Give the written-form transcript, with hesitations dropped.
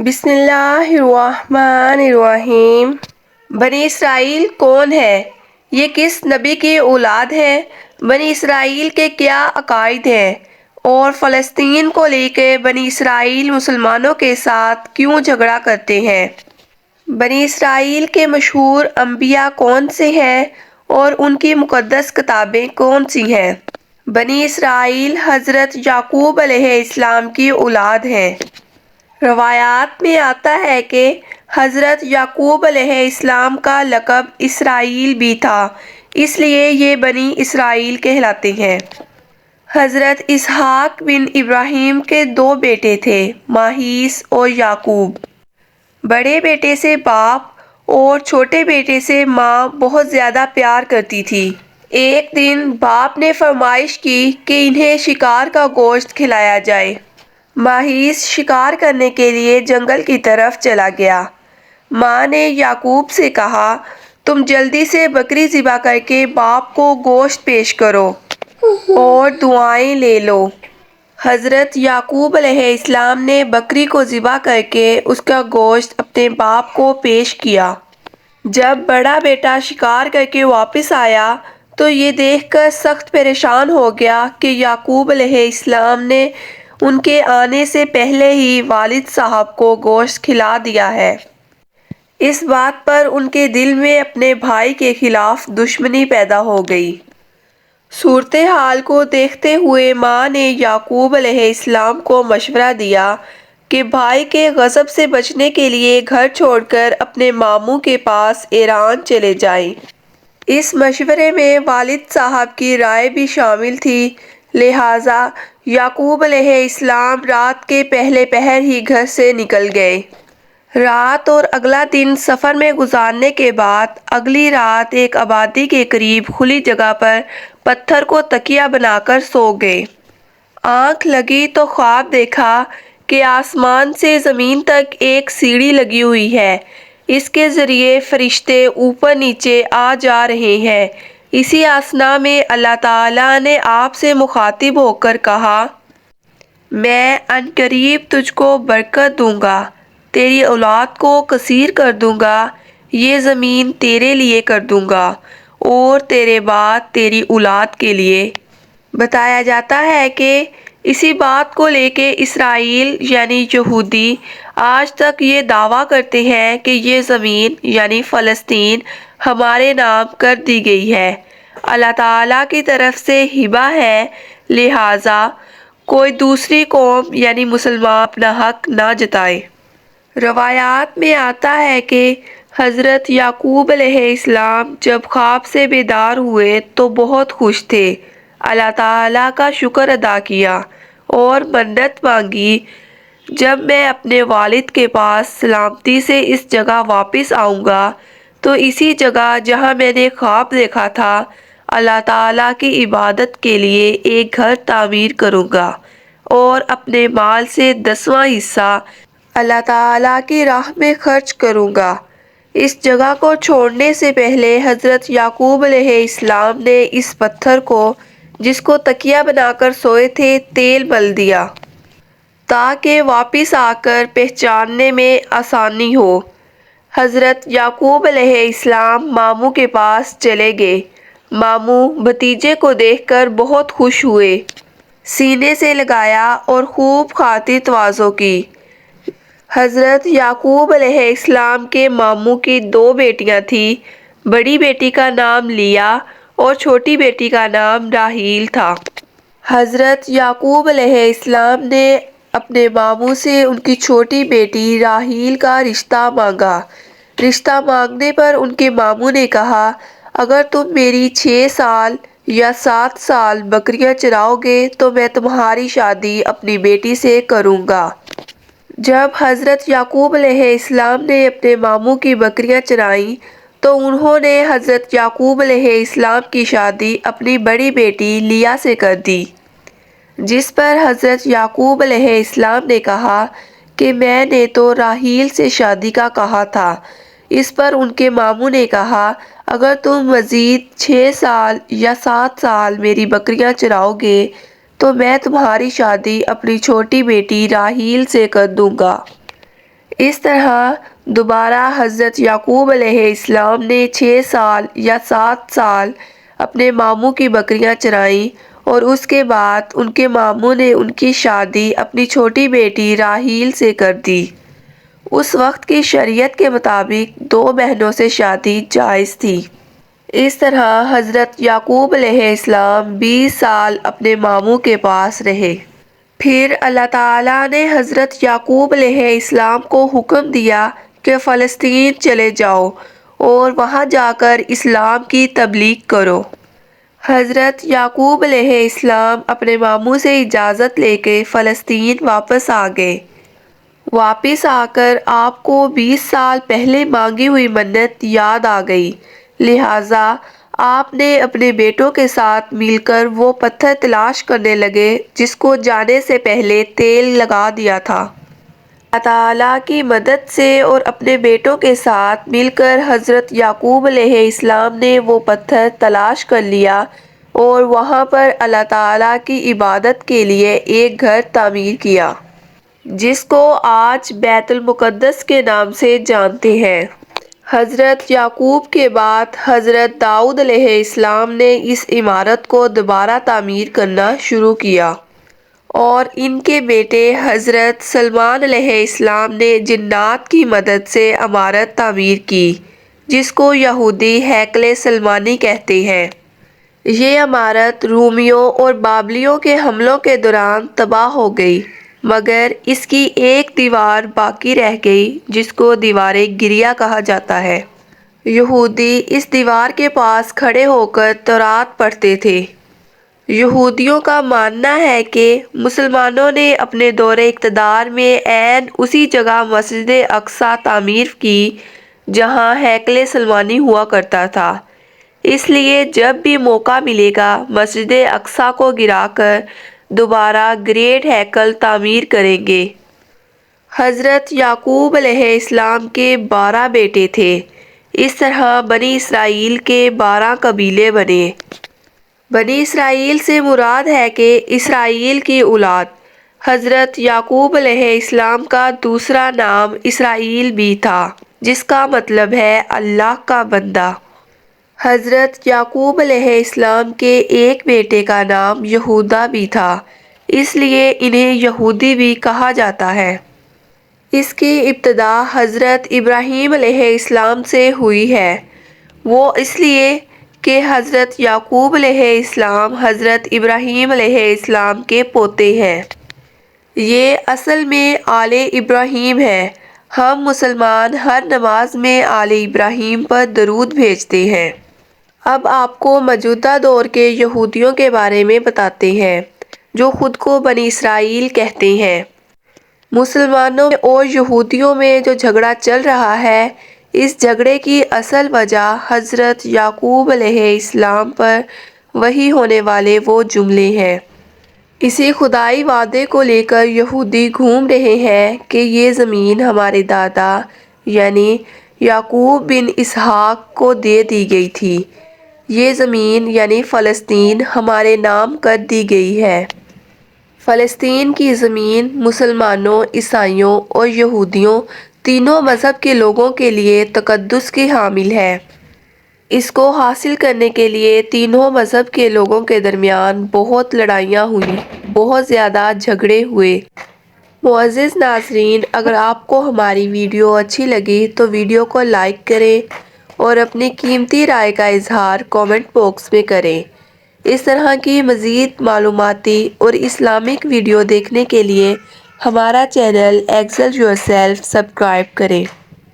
بسم اللہ الرحمن الرحیم۔ بنی اسرائیل کون ہے؟ یہ کس نبی کی اولاد ہے؟ بنی اسرائیل کے کیا عقائد ہیں؟ اور فلسطین کو لے کے بنی اسرائیل مسلمانوں کے ساتھ کیوں جھگڑا کرتے ہیں؟ بنی اسرائیل کے مشہور انبیاء کون سے ہیں اور ان کی مقدس کتابیں کون سی ہیں؟ بنی اسرائیل حضرت یعقوب علیہ السلام کی اولاد ہیں۔ روایات میں آتا ہے کہ حضرت یعقوب علیہ السلام کا لقب اسرائیل بھی تھا، اس لیے یہ بنی اسرائیل کہلاتے ہیں۔ حضرت اسحاق بن ابراہیم کے 2 بیٹے تھے، ماہیس اور یعقوب۔ بڑے بیٹے سے باپ اور چھوٹے بیٹے سے ماں بہت زیادہ پیار کرتی تھی۔ ایک دن باپ نے فرمائش کی کہ انہیں شکار کا گوشت کھلایا جائے۔ ماہیس شکار کرنے کے لیے جنگل کی طرف چلا گیا۔ ماں نے یعقوب سے کہا، تم جلدی سے بکری ذبح کر کے باپ کو گوشت پیش کرو اور دعائیں لے لو۔ حضرت یعقوب علیہ السلام نے بکری کو ذبح کر کے اس کا گوشت اپنے باپ کو پیش کیا۔ جب بڑا بیٹا شکار کر کے واپس آیا تو یہ دیکھ کر سخت پریشان ہو گیا کہ یعقوب علیہ السلام نے ان کے آنے سے پہلے ہی والد صاحب کو گوشت کھلا دیا ہے۔ اس بات پر ان کے دل میں اپنے بھائی کے خلاف دشمنی پیدا ہو گئی۔ صورتحال کو دیکھتے ہوئے ماں نے یعقوب علیہ السلام کو مشورہ دیا کہ بھائی کے غضب سے بچنے کے لیے گھر چھوڑ کر اپنے ماموں کے پاس ایران چلے جائیں۔ اس مشورے میں والد صاحب کی رائے بھی شامل تھی، لہٰذا یعقوب علیہ السلام رات کے پہلے پہر ہی گھر سے نکل گئے۔ رات اور اگلا دن سفر میں گزارنے کے بعد اگلی رات ایک آبادی کے قریب کھلی جگہ پر پتھر کو تکیہ بنا کر سو گئے۔ آنکھ لگی تو خواب دیکھا کہ آسمان سے زمین تک ایک سیڑھی لگی ہوئی ہے، اس کے ذریعے فرشتے اوپر نیچے آ جا رہے ہیں۔ اسی اثنا میں اللہ تعالیٰ نے آپ سے مخاطب ہو کر کہا، میں عنقریب تجھ کو برکت دوں گا، تیری اولاد کو کثیر کر دوں گا، یہ زمین تیرے لیے کر دوں گا اور تیرے بعد تیری اولاد کے لیے۔ بتایا جاتا ہے کہ اسی بات کو لے کے اسرائیل یعنی یہودی آج تک یہ دعویٰ کرتے ہیں کہ یہ زمین یعنی فلسطین ہمارے نام کر دی گئی ہے، اللہ تعالیٰ کی طرف سے ہبہ ہے، لہٰذا کوئی دوسری قوم یعنی مسلمان اپنا حق نہ جتائے۔ روایات میں آتا ہے کہ حضرت یعقوب علیہ السلام جب خواب سے بیدار ہوئے تو بہت خوش تھے، اللہ تعالیٰ کا شکر ادا کیا اور منت مانگی، جب میں اپنے والد کے پاس سلامتی سے اس جگہ واپس آؤں گا تو اسی جگہ جہاں میں نے خواب دیکھا تھا اللہ تعالیٰ کی عبادت کے لیے ایک گھر تعمیر کروں گا اور اپنے مال سے 10واں حصہ اللہ تعالیٰ کی راہ میں خرچ کروں گا۔ اس جگہ کو چھوڑنے سے پہلے حضرت یعقوب علیہ السلام نے اس پتھر کو جس کو تکیہ بنا کر سوئے تھے تیل مل دیا تاکہ واپس آ کر پہچاننے میں آسانی ہو۔ حضرت یعقوب علیہ السلام ماموں کے پاس چلے گئے۔ ماموں بھتیجے کو دیکھ کر بہت خوش ہوئے، سینے سے لگایا اور خوب خاطر تواضع کی۔ حضرت یعقوب علیہ السلام کے ماموں کی 2 بیٹیاں تھیں، بڑی بیٹی کا نام لیا اور چھوٹی بیٹی کا نام راحیل تھا۔ حضرت یعقوب علیہ السلام نے اپنے ماموں سے ان کی چھوٹی بیٹی راحیل کا رشتہ مانگا۔ رشتہ مانگنے پر ان کے ماموں نے کہا، اگر تم میری 6 سال یا 7 سال بکریاں چراؤ گے تو میں تمہاری شادی اپنی بیٹی سے کروں گا۔ جب حضرت یعقوب علیہ السلام نے اپنے ماموں کی بکریاں چرائیں تو انہوں نے حضرت یعقوب علیہ السلام کی شادی اپنی بڑی بیٹی لیا سے کر دی، جس پر حضرت یعقوب علیہ السلام نے کہا کہ میں نے تو راحیل سے شادی کا کہا تھا۔ اس پر ان کے ماموں نے کہا، اگر تم مزید 6 سال یا 7 سال میری بکریاں چراؤ گے تو میں تمہاری شادی اپنی چھوٹی بیٹی راحیل سے کر دوں گا۔ اس طرح دوبارہ حضرت یعقوب علیہ السلام نے 6 سال یا 7 سال اپنے ماموں کی بکریاں چرائیں اور اس کے بعد ان کے ماموں نے ان کی شادی اپنی چھوٹی بیٹی راحیل سے کر دی۔ اس وقت کی شریعت کے مطابق 2 بہنوں سے شادی جائز تھی۔ اس طرح حضرت یعقوب علیہ السلام 20 سال اپنے ماموں کے پاس رہے۔ پھر اللہ تعالیٰ نے حضرت یعقوب علیہ السلام کو حکم دیا کہ فلسطین چلے جاؤ اور وہاں جا کر اسلام کی تبلیغ کرو۔ حضرت یعقوب علیہ السلام اپنے ماموں سے اجازت لے کے فلسطین واپس آ گئے۔ واپس آ کر آپ کو 20 سال پہلے مانگی ہوئی منت یاد آ گئی، لہٰذا آپ نے اپنے بیٹوں کے ساتھ مل کر وہ پتھر تلاش کرنے لگے جس کو جانے سے پہلے تیل لگا دیا تھا۔ اللہ تعالیٰ کی مدد سے اور اپنے بیٹوں کے ساتھ مل کر حضرت یعقوب علیہ السلام نے وہ پتھر تلاش کر لیا اور وہاں پر اللہ تعالیٰ کی عبادت کے لیے ایک گھر تعمیر کیا، جس کو آج بیت المقدس کے نام سے جانتے ہیں۔ حضرت یعقوب کے بعد حضرت داؤد علیہ السلام نے اس عمارت کو دوبارہ تعمیر کرنا شروع کیا اور ان کے بیٹے حضرت سلیمان علیہ السلام نے جنات کی مدد سے عمارت تعمیر کی، جس کو یہودی ہیکل سلیمانی کہتے ہیں۔ یہ عمارت رومیوں اور بابلیوں کے حملوں کے دوران تباہ ہو گئی، مگر اس کی ایک دیوار باقی رہ گئی جس کو دیوار گریہ کہا جاتا ہے۔ یہودی اس دیوار کے پاس کھڑے ہو کر تورات پڑھتے تھے۔ یہودیوں کا ماننا ہے کہ مسلمانوں نے اپنے دور اقتدار میں عین اسی جگہ مسجد اقصیٰ تعمیر کی جہاں ہیکل سلیمانی ہوا کرتا تھا، اس لیے جب بھی موقع ملے گا مسجد اقصیٰ کو گرا کر دوبارہ گریٹ ہیکل تعمیر کریں گے۔ حضرت یعقوب علیہ السلام کے 12 بیٹے تھے۔ اس طرح بنی اسرائیل کے 12 قبیلے بنے۔ بنی اسرائیل سے مراد ہے کہ اسرائیل کی اولاد۔ حضرت یعقوب علیہ السلام کا دوسرا نام اسرائیل بھی تھا، جس کا مطلب ہے اللہ کا بندہ۔ حضرت یعقوب علیہ السلام کے ایک بیٹے کا نام یہودا بھی تھا، اس لیے انہیں یہودی بھی کہا جاتا ہے۔ اس کی ابتدا حضرت ابراہیم علیہ السلام سے ہوئی ہے، وہ اس لیے کہ حضرت یعقوب علیہ السلام حضرت ابراہیم علیہ السلام کے پوتے ہیں۔ یہ اصل میں آل ابراہیم ہے۔ ہم مسلمان ہر نماز میں آل ابراہیم پر درود بھیجتے ہیں۔ اب آپ کو موجودہ دور کے یہودیوں کے بارے میں بتاتے ہیں، جو خود کو بنی اسرائیل کہتے ہیں۔ مسلمانوں اور یہودیوں میں جو جھگڑا چل رہا ہے، اس جھگڑے کی اصل وجہ حضرت یعقوب علیہ السلام پر وحی ہونے والے وہ جملے ہیں۔ اسی خدائی وعدے کو لے کر یہودی گھوم رہے ہیں کہ یہ زمین ہمارے دادا یعنی یعقوب بن اسحاق کو دے دی گئی تھی، یہ زمین یعنی فلسطین ہمارے نام کر دی گئی ہے۔ فلسطین کی زمین مسلمانوں، عیسائیوں اور یہودیوں تینوں مذہب کے لوگوں کے لیے تقدس کی حامل ہے۔ اس کو حاصل کرنے کے لیے تینوں مذہب کے لوگوں کے درمیان بہت لڑائیاں ہوئیں، بہت زیادہ جھگڑے ہوئے۔ معزز ناظرین، اگر آپ کو ہماری ویڈیو اچھی لگی تو ویڈیو کو لائک کریں اور اپنی قیمتی رائے کا اظہار کامنٹ باکس میں کریں۔ اس طرح کی مزید معلوماتی اور اسلامک ویڈیو دیکھنے کے لیے ہمارا چینل ایکسل یورسیلف سبسکرائب کریں۔